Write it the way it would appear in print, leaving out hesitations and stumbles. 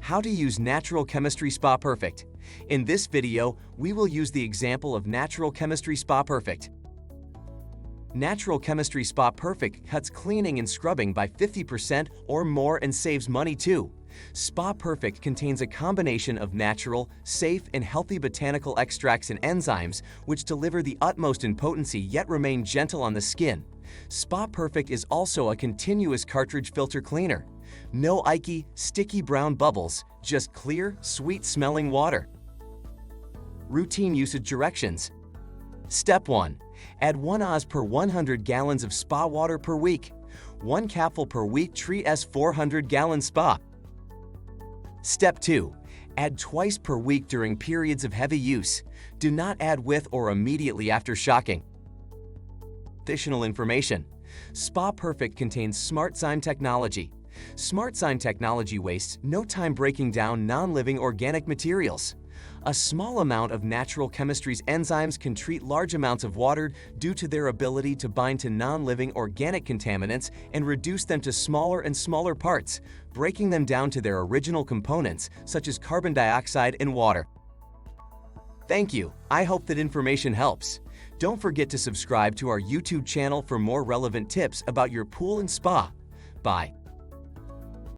How to use Natural Chemistry Spa Perfect. In this video, we will use the example of Natural Chemistry Spa Perfect. Natural Chemistry Spa Perfect cuts cleaning and scrubbing by 50% or more and saves money too. Spa Perfect contains a combination of natural, safe, and healthy botanical extracts and enzymes which deliver the utmost in potency yet remain gentle on the skin. Spa Perfect is also a continuous cartridge filter cleaner. No icky, sticky brown bubbles, just clear, sweet-smelling water. Routine usage directions. Step 1. Add 1 Oz per 100 gallons of spa water per week. 1 capful per week treat as 400-gallon spa. Step 2. Add twice per week during periods of heavy use. Do not add with or immediately after shocking. Additional information. Spa Perfect contains SMARTZyme technology. SMARTZyme technology wastes no time breaking down non-living organic materials. A small amount of natural chemistry's enzymes can treat large amounts of water due to their ability to bind to non-living organic contaminants and reduce them to smaller and smaller parts, breaking them down to their original components, such as carbon dioxide and water. Thank you. I hope that information helps. Don't forget to subscribe to our YouTube channel for more relevant tips about your pool and spa. Bye.